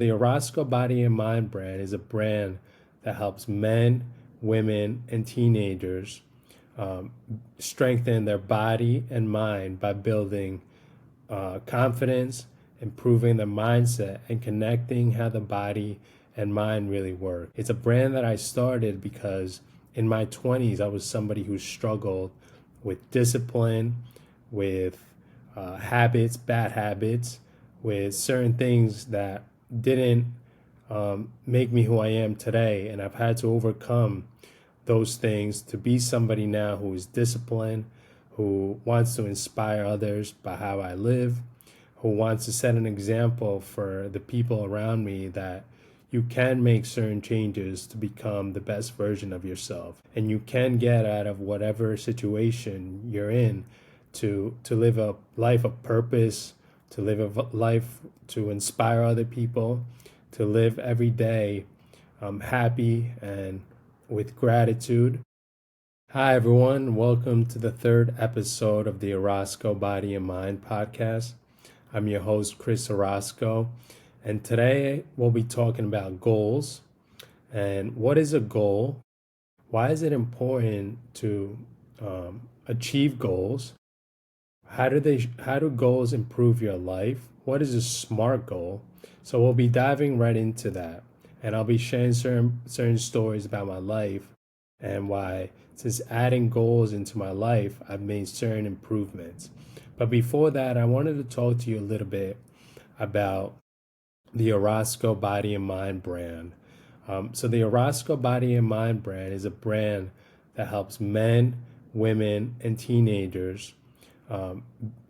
The Orozco Body and Mind brand is a brand that helps men, women, and teenagers um, strengthen their body and mind by building confidence, improving their mindset, and connecting how the body and mind really work. It's a brand that I started because in my 20s, I was somebody who struggled with discipline, with bad habits, with certain things that didn't make me who I am today. And I've had to overcome those things to be somebody now who is disciplined, who wants to inspire others by how I live, who wants to set an example for the people around me that you can make certain changes to become the best version of yourself. And you can get out of whatever situation you're in to live a life of purpose, to live a life to inspire other people, to live every day happy and with gratitude. Hi, everyone. Welcome to the third episode of the Orozco Body and Mind podcast. I'm your host, Chris Orozco, and today we'll be talking about goals. And what is a goal? Why is it important to achieve goals? How do goals improve your life? What is a SMART goal? So we'll be diving right into that, and I'll be sharing certain stories about my life and why, since adding goals into my life, I've made certain improvements. But before that, I wanted to talk to you a little bit about the Orozco Body and Mind brand. So the Orozco Body and Mind brand is a brand that helps men, women, and teenagers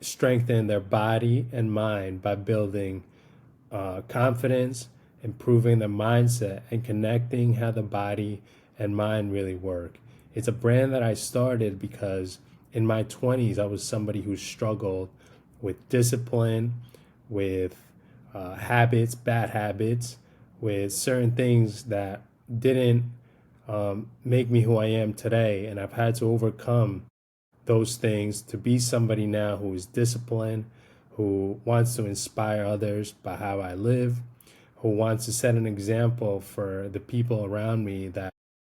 strengthen their body and mind by building confidence, improving their mindset, and connecting how the body and mind really work. It's a brand that I started because in my 20s, I was somebody who struggled with discipline, with bad habits, with certain things that didn't make me who I am today. And I've had to overcome those things to be somebody now who is disciplined, who wants to inspire others by how I live, who wants to set an example for the people around me that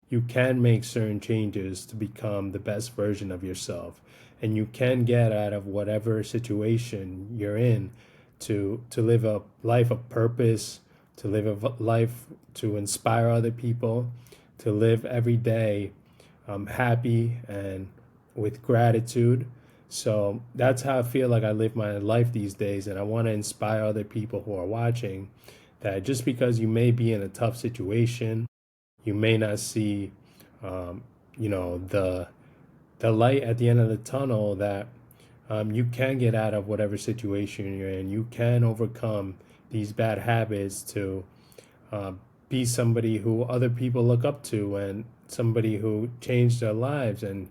you can make certain changes to become the best version of yourself. And you can get out of whatever situation you're in to live a life of purpose, to live a life to inspire other people, to live every day happy and with gratitude. So that's how I feel like I live my life these days. And I want to inspire other people who are watching that just because you may be in a tough situation, you may not see, um, the light at the end of the tunnel, that you can get out of whatever situation you're in. You can overcome these bad habits to uh, be somebody who other people look up to and somebody who changed their lives. And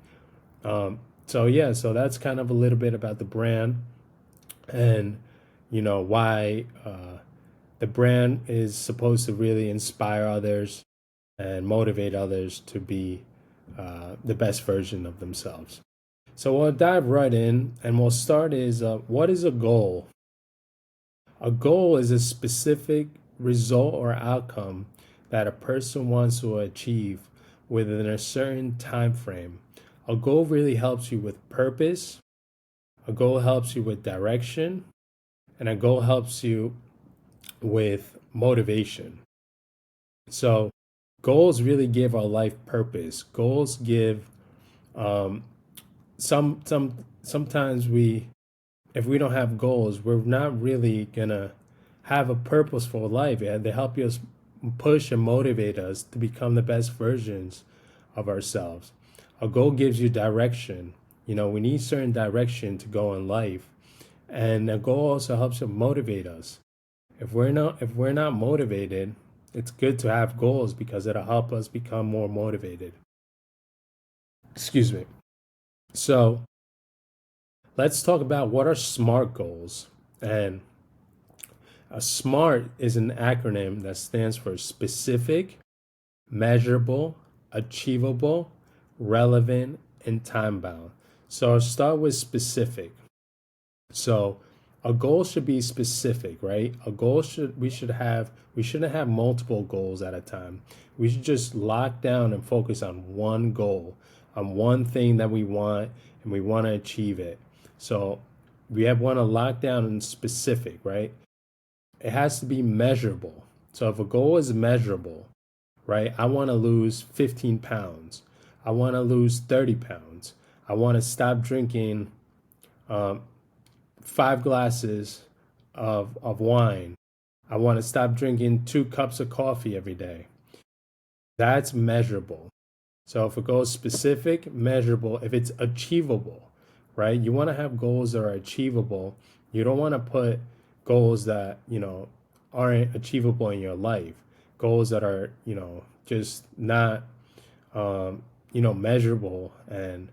so that's kind of a little bit about the brand and why the brand is supposed to really inspire others and motivate others to be the best version of themselves. So we'll dive right in, and we'll start is what is a goal? A goal is a specific result or outcome that a person wants to achieve within a certain time frame. A goal really helps you with purpose. A goal helps you with direction, and a goal helps you with motivation. So goals really give our life purpose. Goals give um, sometimes we if we don't have goals, we're not really gonna have a purposeful life. Yeah? They help us push and motivate us to become the best versions of ourselves. A goal gives you direction. We need certain direction to go in life, and a goal also helps to motivate us. If we're not motivated, it's good to have goals because it'll help us become more motivated. Excuse me. So let's talk about what are SMART goals. And a SMART is an acronym that stands for specific, measurable, achievable, relevant, and time bound. So I'll start with specific. So a goal should be specific, right? A goal should we shouldn't have multiple goals at a time. We should just lock down and focus on one goal, on one thing that we want, and we want to achieve it. So we have want to lock down and specific, right? It has to be measurable. So if a goal is measurable, right? I want to lose 15 pounds. I want to lose 30 pounds. I want to stop drinking 5 glasses of wine. I want to stop drinking 2 cups of coffee every day. That's measurable. So if it goes specific, measurable, if it's achievable, right? You want to have goals that are achievable. You don't want to put goals that, aren't achievable in your life. Goals that are, just not, measurable, and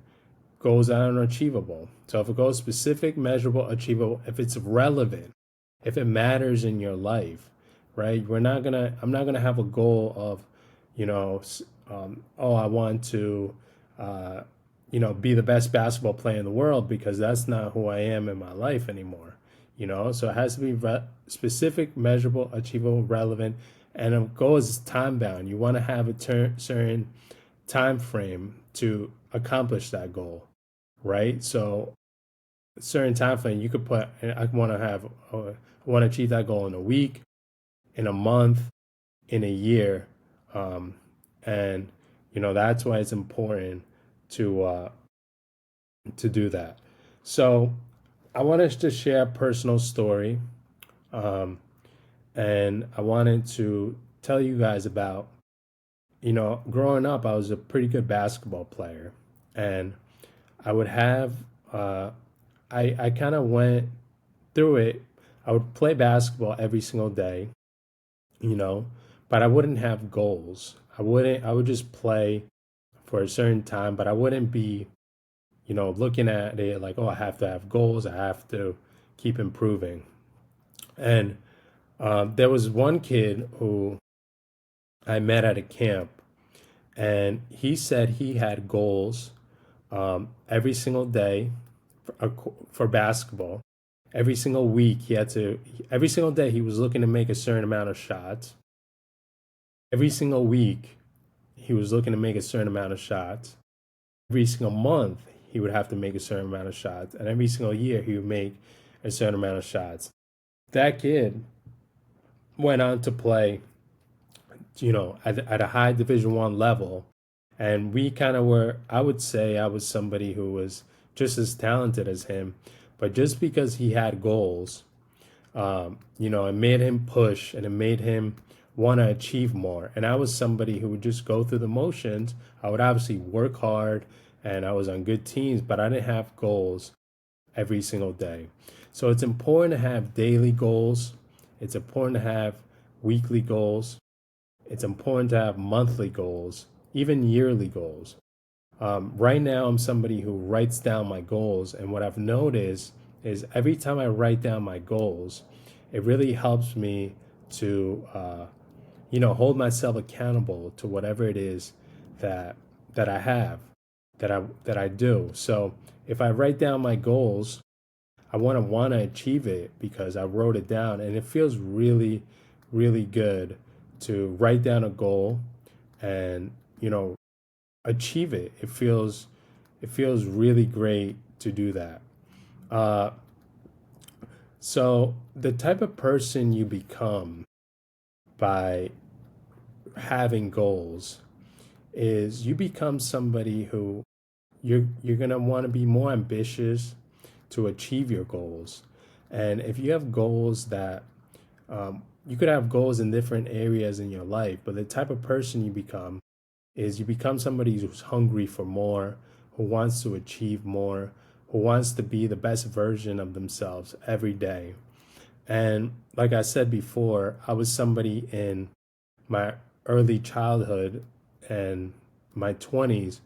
goals that are achievable. So if it goes specific, measurable, achievable, if it's relevant, if it matters in your life, right? I'm not gonna have a goal of, oh, I want to, be the best basketball player in the world, because that's not who I am in my life anymore. So it has to be specific, measurable, achievable, relevant, and a goal is time bound. You want to have a certain time frame to accomplish that goal, right? So a certain time frame you could put. I want to I want to achieve that goal in a week, in a month, in a year, and that's why it's important to do that. So I wanted to share a personal story, and I wanted to tell you guys about, growing up, I was a pretty good basketball player, and I would have, I kind of went through it. I would play basketball every single day, you know, but I wouldn't have goals. I would just play for a certain time, but I wouldn't be, looking at it like, oh, I have to have goals. I have to keep improving. And there was one kid who I met at a camp, and he said he had goals every single day for basketball. Every single week, every single day, he was looking to make a certain amount of shots. Every single week, he was looking to make a certain amount of shots. Every single month, he would have to make a certain amount of shots. And every single year, he would make a certain amount of shots. That kid went on to play, at a high Division 1 level. And we kind of were, I would say I was somebody who was just as talented as him. But just because he had goals, it made him push, and it made him want to achieve more. And I was somebody who would just go through the motions. I would obviously work hard, and I was on good teams, but I didn't have goals every single day. So it's important to have daily goals. It's important to have weekly goals. It's important to have monthly goals, even yearly goals. Right now, I'm somebody who writes down my goals, and what I've noticed is every time I write down my goals, it really helps me to, hold myself accountable to whatever it is that I have, that I do. So if I write down my goals, I want to achieve it because I wrote it down, and it feels really, really good to write down a goal and achieve it. It feels really great to do that. Uh, so the type of person you become by having goals is you become somebody who you're gonna want to be more ambitious to achieve your goals. And if you have goals that you could have goals in different areas in your life, but the type of person you become is you become somebody who's hungry for more, who wants to achieve more, who wants to be the best version of themselves every day. And like I said before, I was somebody in my early childhood and my 20s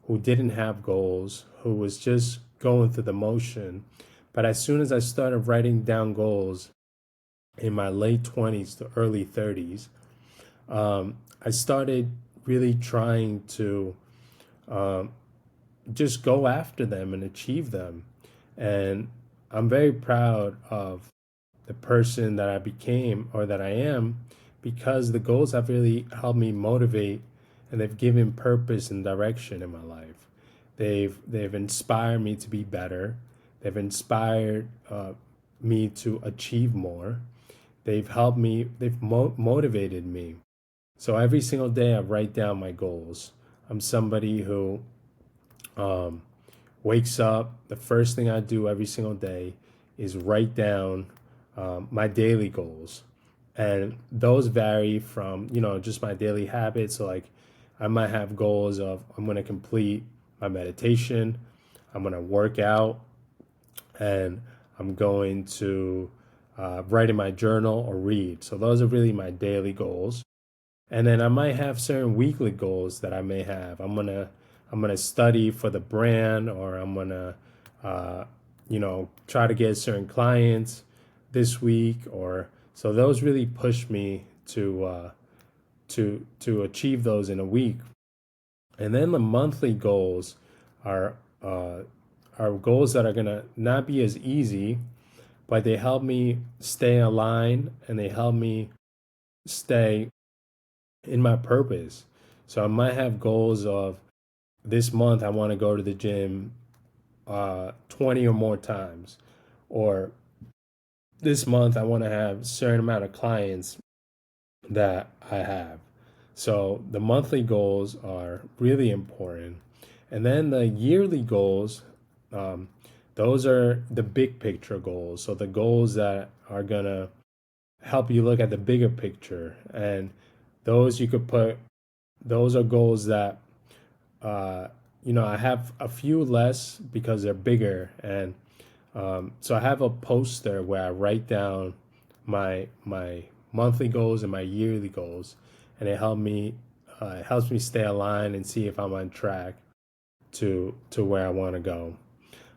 who didn't have goals, who was just going through the motion. But as soon as I started writing down goals in my late 20s to early 30s, I started really trying to just go after them and achieve them. And I'm very proud of the person that I became or that I am because the goals have really helped me motivate and they've given purpose and direction in my life. They've inspired me to be better. They've inspired me to achieve more. They've helped me. They've motivated me. So every single day I write down my goals. I'm somebody who um, wakes up, the first thing I do every single day is write down my daily goals. And those vary from, just my daily habits. So, like, I might have goals of I'm going to complete my meditation, I'm going to work out, and I'm going to write in my journal or read. So, those are really my daily goals. And then I might have certain weekly goals that I may have. I'm gonna study for the brand, or I'm gonna try to get certain clients this week, or so those really push me to achieve those in a week. And then the monthly goals are are goals that are gonna not be as easy, but they help me stay aligned and they help me stay in my purpose. So I might have goals of this month I want to go to the gym 20 or more times, or this month I want to have a certain amount of clients that I have. So the monthly goals are really important. And then the yearly goals, um, those are the big picture goals. So the goals that are going to help you look at the bigger picture. And those you could put, those are goals that uh, I have a few less because they're bigger, and so I have a poster where I write down my monthly goals and my yearly goals, and it helps me stay aligned and see if I'm on track to where I want to go.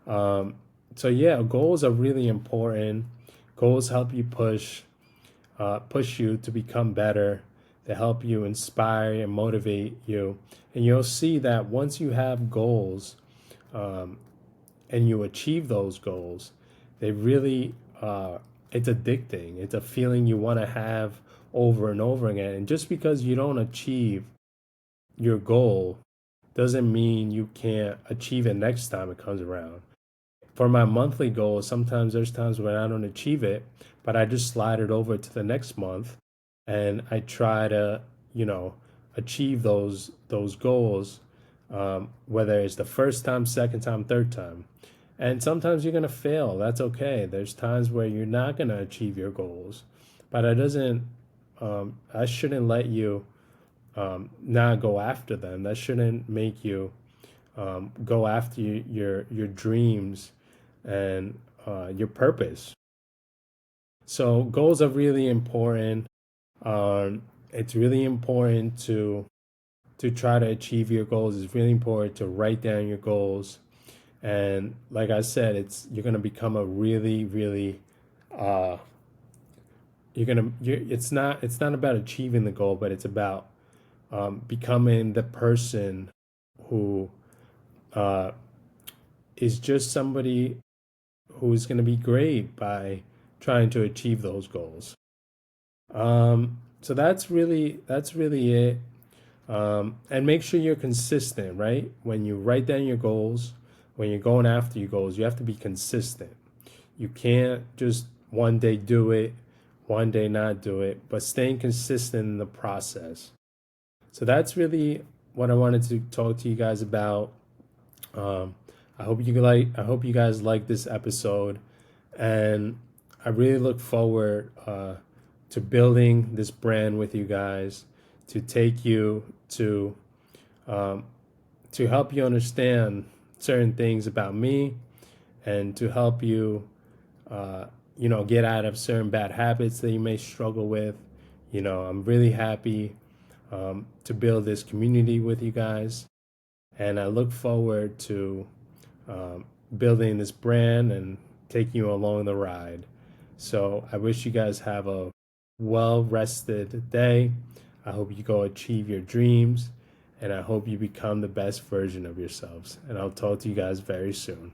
Um, so yeah, goals are really important. Goals help you push you to become better. They help you inspire and motivate you. And you'll see that once you have goals um, and you achieve those goals, they really, it's addicting. It's a feeling you want to have over and over again. And just because you don't achieve your goal doesn't mean you can't achieve it next time it comes around. For my monthly goal, sometimes there's times when I don't achieve it, but I just slide it over to the next month and I try to, you know, achieve those goals, whether it's the first time, second time, third time. And sometimes you're gonna fail. That's okay. There's times where you're not gonna achieve your goals, but it doesn't. I shouldn't let you not go after them. That shouldn't make you go after your dreams and your purpose. So goals are really important. It's really important to try to achieve your goals. It's really important to write down your goals. And like I said, you're gonna become a really, really uh, it's not about achieving the goal, but it's about becoming the person who uh, is just somebody who's going to be great by trying to achieve those goals. So that's really it. And make sure you're consistent, right? When you write down your goals, when you're going after your goals, you have to be consistent. You can't just one day do it, one day not do it, but staying consistent in the process. So that's really what I wanted to talk to you guys about. Um, I hope you guys like this episode, and I really look forward to building this brand with you guys, to take you um, to help you understand certain things about me, and to help you get out of certain bad habits that you may struggle with. I'm really happy to build this community with you guys, and I look forward to um, building this brand and taking you along the ride. So I wish you guys have a well rested day. I hope you go achieve your dreams, and I hope you become the best version of yourselves. And I'll talk to you guys very soon.